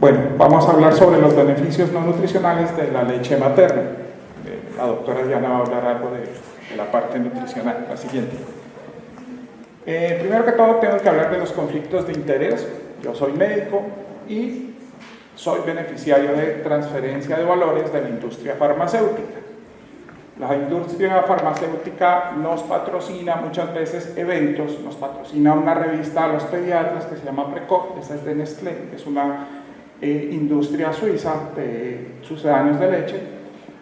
Bueno, vamos a hablar sobre los beneficios no nutricionales de la leche materna. La doctora Diana va a hablar algo de la parte nutricional, la siguiente. Primero que todo tengo que hablar de los conflictos de interés. Yo soy médico y soy beneficiario de transferencia de valores de la industria farmacéutica. La industria farmacéutica nos patrocina muchas veces eventos, nos patrocina una revista a los pediatras que se llama Precoc, esa es de Nestlé, que es una industria suiza de sucedáneos de leche,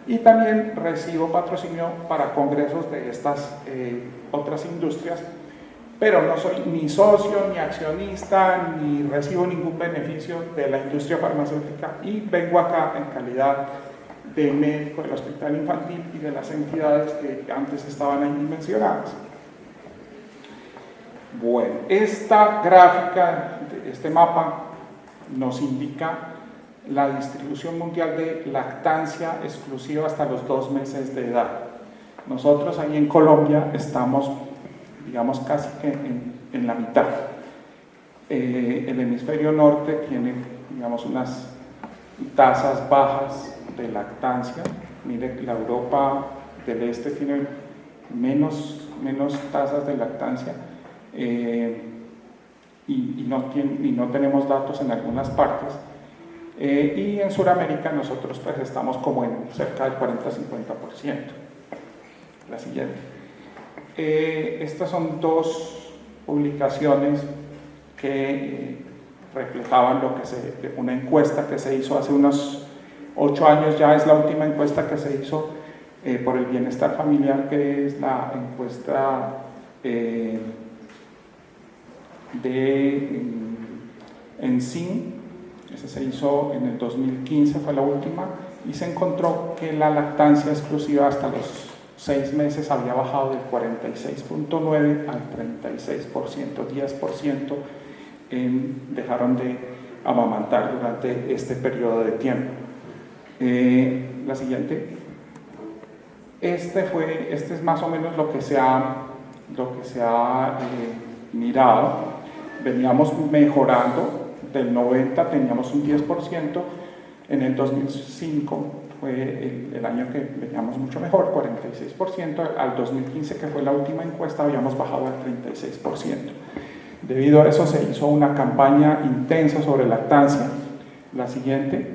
y también recibo patrocinio para congresos de estas otras industrias, pero no soy ni socio, ni accionista, ni recibo ningún beneficio de la industria farmacéutica y vengo acá en calidad de médico del hospital infantil y de las entidades que antes estaban ahí mencionadas. Bueno, esta gráfica, este mapa, nos indica la distribución mundial de lactancia exclusiva hasta los 2 meses de edad. Nosotros ahí en Colombia estamos, digamos, casi que en la mitad. El hemisferio norte tiene, digamos, unas tasas bajas de lactancia. Mire, la Europa del Este tiene menos tasas de lactancia y no tenemos datos en algunas partes. Y en Sudamérica nosotros pues estamos como en cerca del 40-50%. La siguiente. Estas son 2 publicaciones que reflejaban una encuesta que se hizo hace unos 8 años, ya es la última encuesta que se hizo por el bienestar familiar, que es la encuesta de ENSIN. Esa se hizo en el 2015, fue la última, y se encontró que la lactancia exclusiva hasta los 6 meses había bajado del 46.9 al 36%, 10% dejaron de amamantar durante este periodo de tiempo. La siguiente. Este es más o menos lo que se ha mirado. Veníamos mejorando. Del 90 teníamos un 10%, en el 2005 fue el año que veníamos mucho mejor, 46%, al 2015, que fue la última encuesta, habíamos bajado al 36%. Debido a eso se hizo una campaña intensa sobre lactancia. La siguiente,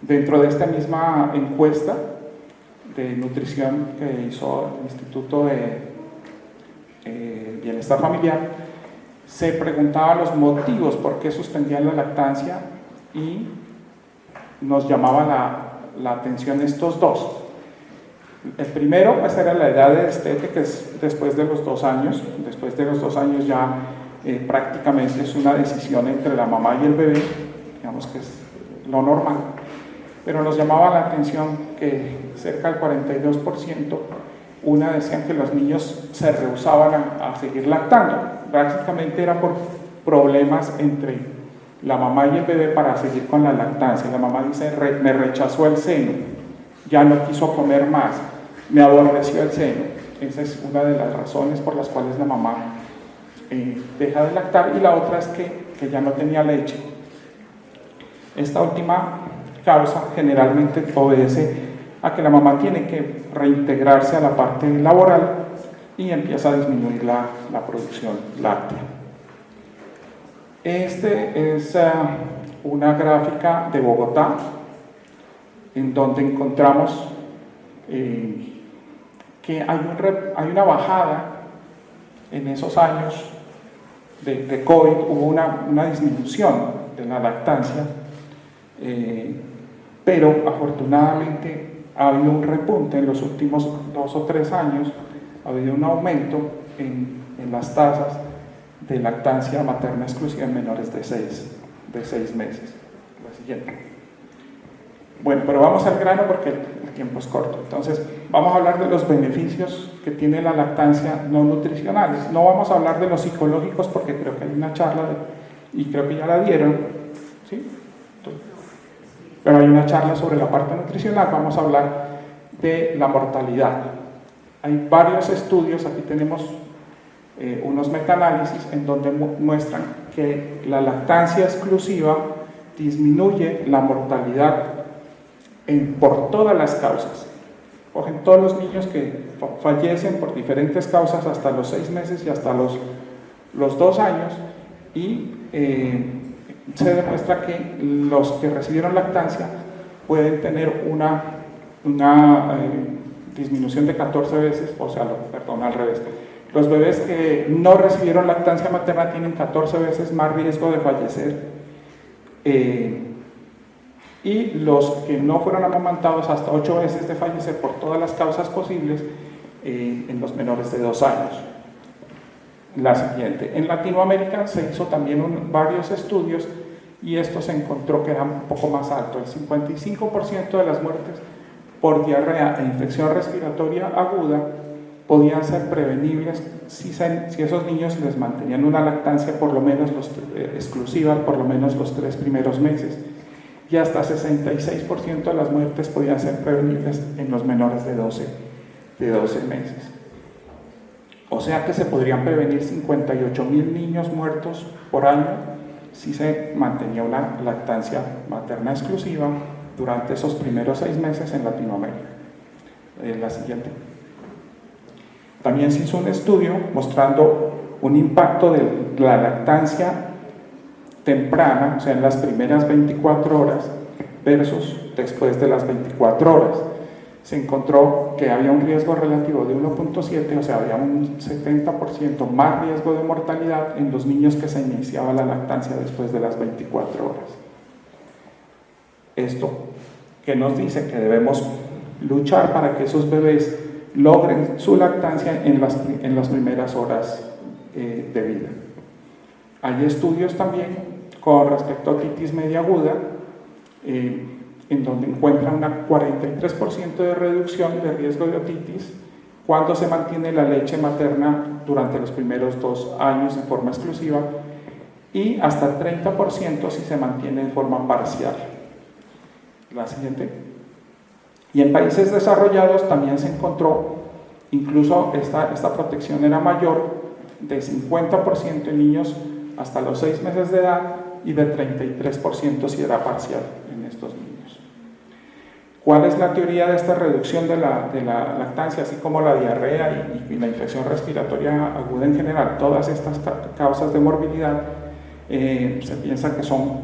dentro de esta misma encuesta de nutrición que hizo el Instituto de Bienestar Familiar, se preguntaba los motivos por qué suspendían la lactancia y nos llamaba la atención estos 2. El primero pues era la edad de destete, que es después de los 2 años. Después de los 2 años ya prácticamente es una decisión entre la mamá y el bebé, digamos que es lo normal. Pero nos llamaba la atención que cerca del 42%, decían que los niños se rehusaban a seguir lactando. Básicamente era por problemas entre la mamá y el bebé para seguir con la lactancia. La mamá dice, me rechazó el seno, ya no quiso comer más, me aborreció el seno. Esa es una de las razones por las cuales la mamá deja de lactar, y la otra es que ya no tenía leche. Esta última causa generalmente obedece a que la mamá tiene que reintegrarse a la parte laboral y empieza a disminuir la producción láctea. Este es una gráfica de Bogotá, en donde encontramos que hay una bajada en esos años de COVID, hubo una disminución de la lactancia, pero afortunadamente ha habido un repunte en los últimos 2 o 3 años, ha habido un aumento en las tasas de lactancia materna exclusiva en menores de 6 meses. La siguiente. Bueno, pero vamos al grano porque el tiempo es corto. Entonces, vamos a hablar de los beneficios que tiene la lactancia no nutricionales. No vamos a hablar de los psicológicos porque creo que hay una charla y creo que ya la dieron, ¿sí? Pero hay una charla sobre la parte nutricional. Vamos a hablar de la mortalidad. Hay varios estudios, aquí tenemos unos metaanálisis en donde muestran que la lactancia exclusiva disminuye la mortalidad por todas las causas. Cogen todos los niños que fallecen por diferentes causas hasta los 6 meses y hasta los 2 años, y se demuestra que los que recibieron lactancia pueden tener una disminución de 14 veces, o sea, perdón, al revés. Los bebés que no recibieron lactancia materna tienen 14 veces más riesgo de fallecer, y los que no fueron amamantados hasta 8 veces de fallecer por todas las causas posibles en los menores de 2 años. La siguiente, en Latinoamérica se hizo también varios estudios y esto se encontró que era un poco más alto. El 55% de las muertes por diarrea e infección respiratoria aguda podían ser prevenibles si esos niños les mantenían una lactancia por lo menos exclusiva por lo menos los 3 primeros meses, y hasta 66% de las muertes podían ser prevenibles en los menores de 12 meses. O sea que se podrían prevenir 58.000 niños muertos por año si se mantenía una lactancia materna exclusiva durante esos primeros 6 meses en Latinoamérica. La siguiente. También se hizo un estudio mostrando un impacto de la lactancia temprana, o sea, en las primeras 24 horas versus después de las 24 horas. Se encontró que había un riesgo relativo de 1.7, o sea, había un 70% más riesgo de mortalidad en los niños que se iniciaba la lactancia después de las 24 horas. Esto que nos dice que debemos luchar para que esos bebés logren su lactancia en las primeras horas de vida. Hay estudios también con respecto a otitis media aguda, en donde encuentran una 43% de reducción de riesgo de otitis cuando se mantiene la leche materna durante los primeros 2 años en forma exclusiva, y hasta 30% si se mantiene en forma parcial. La siguiente. Y en países desarrollados también se encontró, incluso esta protección era mayor, de 50% en niños hasta los 6 meses de edad y de 33% si era parcial en estos niños. ¿Cuál es la teoría de esta reducción de la lactancia, así como la diarrea y la infección respiratoria aguda en general? Todas estas causas de morbilidad se piensa que son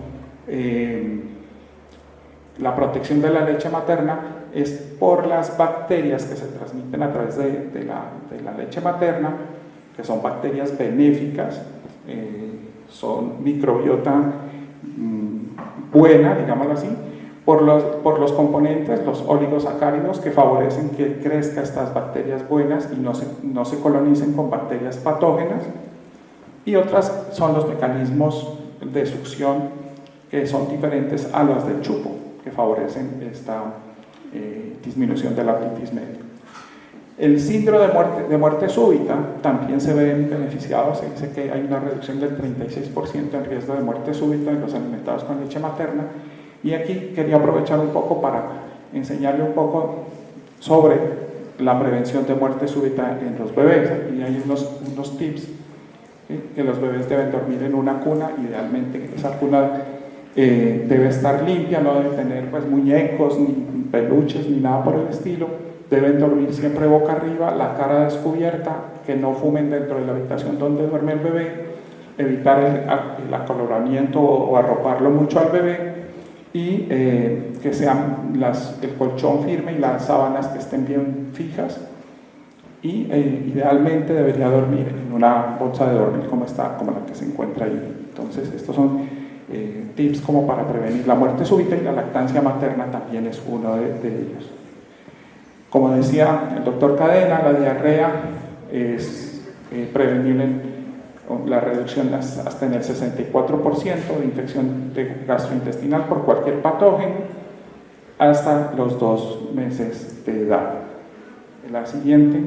la protección de la leche materna es por las bacterias que se transmiten a través de la leche materna, que son bacterias benéficas, son microbiota buena, digámoslo así, por los componentes, los oligosacáridos, que favorecen que crezcan estas bacterias buenas y no se colonicen con bacterias patógenas, y otras son los mecanismos de succión que son diferentes a las del chupo, que favorecen esta disminución de la otitis media. El síndrome de muerte súbita también se ve beneficiado. Se dice que hay una reducción del 36% en riesgo de muerte súbita en los alimentados con leche materna, y aquí quería aprovechar un poco para enseñarle un poco sobre la prevención de muerte súbita en los bebés. Y hay unos tips, que los bebés deben dormir en una cuna. Idealmente esa cuna debe estar limpia, no debe tener pues muñecos, ni peluches, ni nada por el estilo. Deben dormir siempre boca arriba, la cara descubierta, que no fumen dentro de la habitación donde duerme el bebé, evitar el acaloramiento o arroparlo mucho al bebé, y que sean el colchón firme y las sábanas que estén bien fijas, y idealmente debería dormir en una bolsa de dormir como la que se encuentra ahí. Entonces estos son tips como para prevenir la muerte súbita, y la lactancia materna también es uno de ellos. Como decía el doctor Cadena, la diarrea es prevenible, la reducción hasta en el 64% de infección gastrointestinal por cualquier patógeno hasta los 2 meses de edad. La siguiente.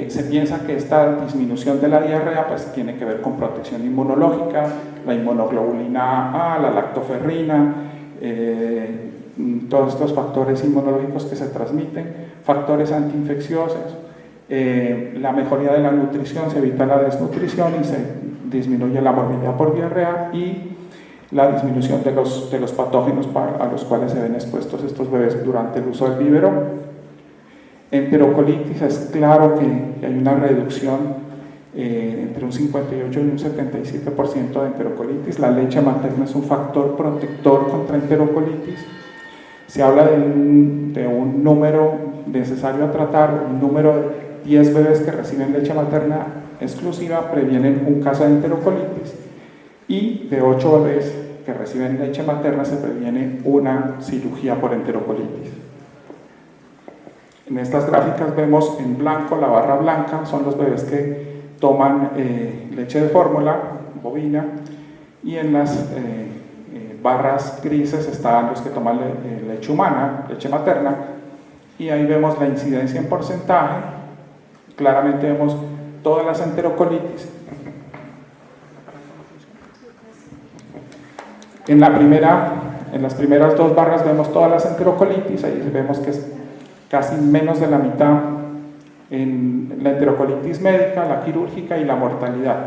Se piensa que esta disminución de la diarrea pues tiene que ver con protección inmunológica, la inmunoglobulina A, la lactoferrina, todos estos factores inmunológicos que se transmiten, factores antiinfecciosos, la mejoría de la nutrición, se evita la desnutrición y se disminuye la morbilidad por diarrea, y la disminución de los patógenos a los cuales se ven expuestos estos bebés durante el uso del biberón. Enterocolitis, es claro que hay una reducción entre un 58 y un 77% de enterocolitis. La leche materna es un factor protector contra enterocolitis. Se habla de un número necesario a tratar, un número de 10 bebés que reciben leche materna exclusiva previenen un caso de enterocolitis, y de 8 bebés que reciben leche materna se previene una cirugía por enterocolitis. En estas gráficas vemos en blanco, la barra blanca son los bebés que toman leche de fórmula bovina, y en las barras grises están los que toman leche humana, leche materna, y ahí vemos la incidencia en porcentaje. Claramente vemos todas las enterocolitis. En las primeras 2 barras vemos todas las enterocolitis, ahí vemos que es casi menos de la mitad en la enterocolitis médica, la quirúrgica y la mortalidad.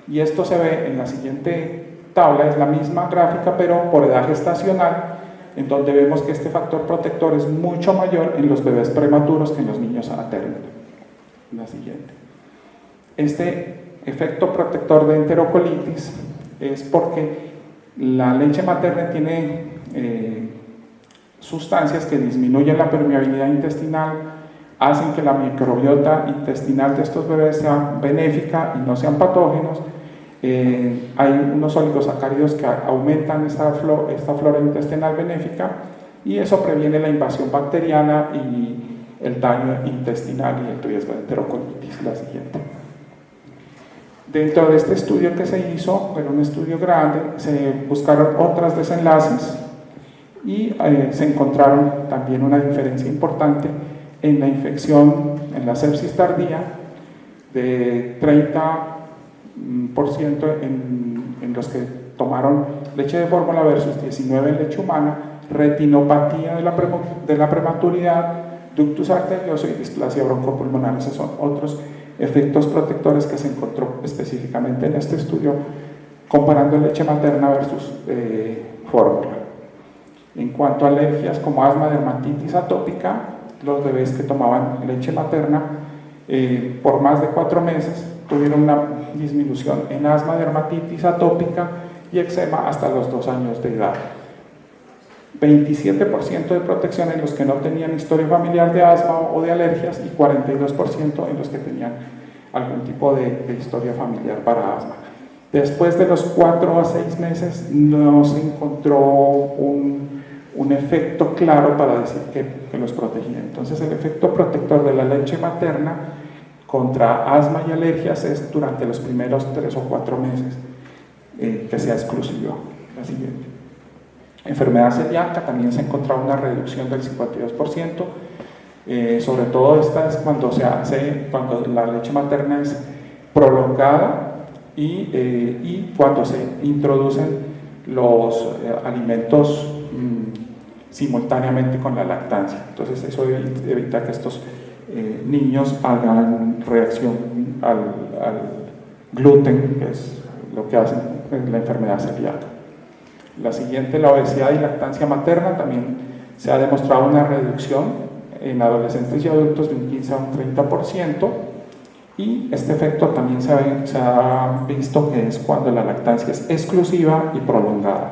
Y esto se ve en la siguiente tabla, es la misma gráfica pero por edad gestacional, en donde vemos que este factor protector es mucho mayor en los bebés prematuros que en los niños a término. La siguiente. Este efecto protector de enterocolitis es porque la leche materna tiene sustancias que disminuyen la permeabilidad intestinal, hacen que la microbiota intestinal de estos bebés sea benéfica y no sean patógenos. Hay unos oligosacáridos que aumentan esta flora intestinal benéfica, y eso previene la invasión bacteriana y el daño intestinal y el riesgo de enterocolitis. La siguiente. Dentro de este estudio que se hizo, era un estudio grande, se buscaron otros desenlaces y se encontraron también una diferencia importante en la infección, en la sepsis tardía, de 30% en los que tomaron leche de fórmula versus 19% en leche humana, retinopatía de la prematuridad, ductus arterioso y displasia broncopulmonar. Esos son otros efectos protectores que se encontró específicamente en este estudio comparando leche materna versus fórmula. En cuanto a alergias como asma, dermatitis atópica, los bebés que tomaban leche materna por más de 4 meses tuvieron una disminución en asma, dermatitis atópica y eczema hasta los 2 años de edad. 27% de protección en los que no tenían historia familiar de asma o de alergias, y 42% en los que tenían algún tipo de historia familiar para asma. Después de los 4 a 6 meses no se encontró un efecto claro para decir que los protegía. Entonces el efecto protector de la leche materna contra asma y alergias es durante los primeros 3 o 4 meses, que sea exclusivo. La siguiente. Enfermedad celíaca, también se encontraba una reducción del 52%, sobre todo esta es cuando la leche materna es prolongada y cuando se introducen los alimentos simultáneamente con la lactancia. Entonces eso evita que estos niños hagan reacción al gluten, que es lo que hace la enfermedad celíaca. La siguiente, la obesidad y lactancia materna, también se ha demostrado una reducción en adolescentes y adultos de un 15 a un 30%, y este efecto también se ha visto que es cuando la lactancia es exclusiva y prolongada.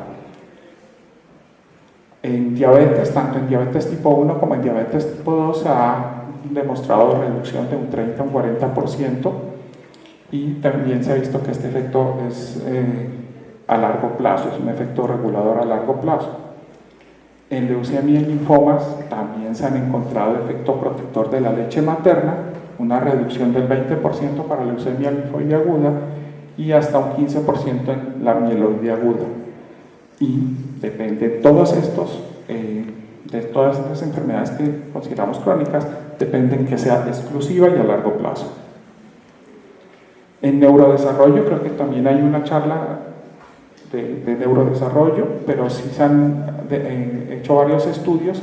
En diabetes, tanto en diabetes tipo 1 como en diabetes tipo 2, se ha demostrado reducción de un 30 a un 40%, y también se ha visto que este efecto es a largo plazo, es un efecto regulador a largo plazo. En leucemia y linfomas también se han encontrado efecto protector de la leche materna, una reducción del 20% para leucemia linfoide aguda y hasta un 15% en la mieloide aguda. Y depende de todos estos, de todas estas enfermedades que consideramos crónicas, dependen que sea exclusiva y a largo plazo. En neurodesarrollo creo que también hay una charla de neurodesarrollo, pero sí se han hecho varios estudios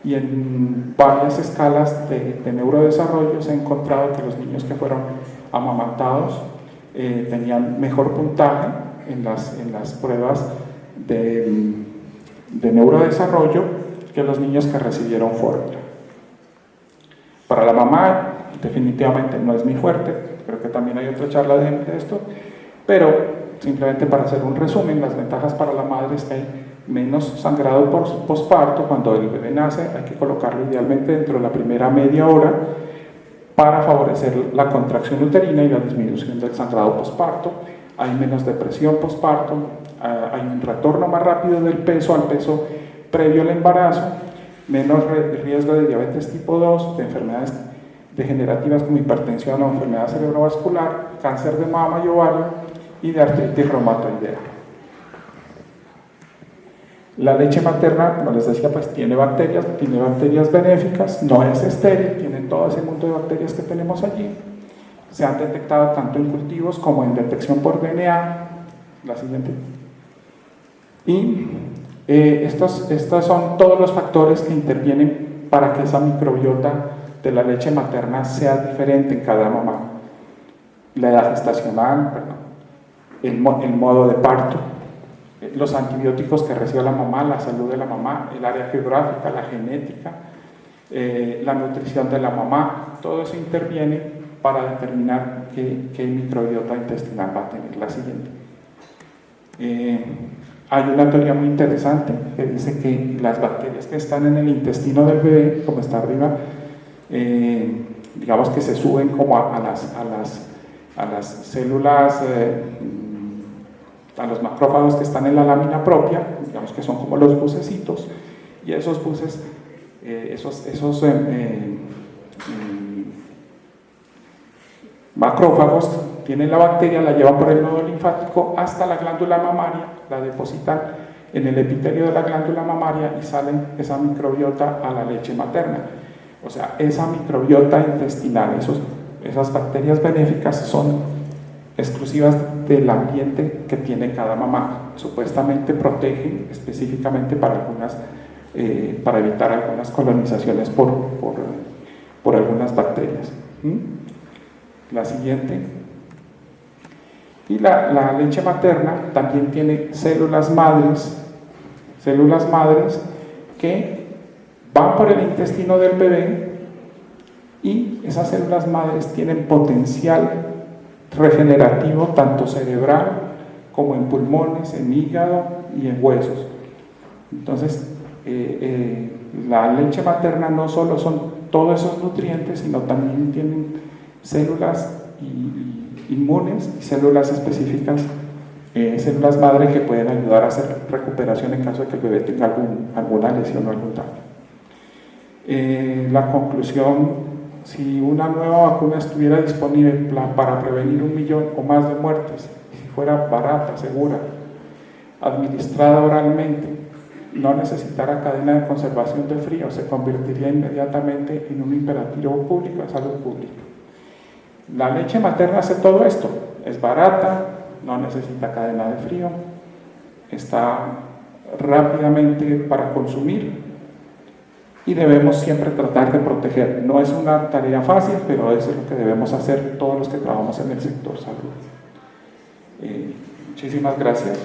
y en varias escalas de neurodesarrollo se ha encontrado que los niños que fueron amamantados tenían mejor puntaje en las pruebas de neurodesarrollo que los niños que recibieron fórmula. Para la mamá, definitivamente no es muy fuerte, creo que también hay otra charla de esto, pero simplemente para hacer un resumen, las ventajas para la madre es que hay menos sangrado posparto. Cuando el bebé nace hay que colocarlo idealmente dentro de la primera media hora para favorecer la contracción uterina y la disminución del sangrado posparto. Hay menos depresión posparto, hay un retorno más rápido del peso al peso previo al embarazo, menos riesgo de diabetes tipo 2, de enfermedades degenerativas como hipertensión o enfermedad cerebrovascular, cáncer de mama y ovario y de artritis reumatoidea. La leche materna, como les decía, pues tiene bacterias benéficas, no es estéril, tiene todo ese mundo de bacterias que tenemos allí. Se han detectado tanto en cultivos como en detección por DNA. La siguiente. Y estos son todos los factores que intervienen para que esa microbiota de la leche materna sea diferente en cada mamá. La edad gestacional, el modo de parto, los antibióticos que recibe la mamá, la salud de la mamá, el área geográfica, la genética, la nutrición de la mamá, todo eso interviene para determinar qué microbiota intestinal va a tener. La siguiente. Hay una teoría muy interesante que dice que las bacterias que están en el intestino del bebé, como está arriba, digamos que se suben como a las células, a los macrófagos que están en la lámina propia, digamos que son como los bucecitos, y esos buces, macrófagos tienen la bacteria, la llevan por el nodo linfático hasta la glándula mamaria, la depositan en el epitelio de la glándula mamaria y sale esa microbiota a la leche materna. O sea, esa microbiota intestinal, esas bacterias benéficas son exclusivas del ambiente que tiene cada mamá. Supuestamente protegen específicamente para evitar algunas colonizaciones por algunas bacterias. La siguiente. Y la leche materna también tiene células madres que van por el intestino del bebé, y esas células madres tienen potencial regenerativo tanto cerebral como en pulmones, en hígado y en huesos. Entonces, la leche materna no solo son todos esos nutrientes, sino también tienen células inmunes y células específicas, células madre que pueden ayudar a hacer recuperación en caso de que el bebé tenga alguna lesión o algún daño. La conclusión: si una nueva vacuna estuviera disponible para prevenir 1 millón o más de muertes, si fuera barata, segura, administrada oralmente, no necesitara cadena de conservación de frío, se convertiría inmediatamente en un imperativo público de salud pública. La leche materna hace todo esto, es barata, no necesita cadena de frío, está rápidamente para consumir, y debemos siempre tratar de proteger. No es una tarea fácil, pero eso es lo que debemos hacer todos los que trabajamos en el sector salud. Muchísimas gracias.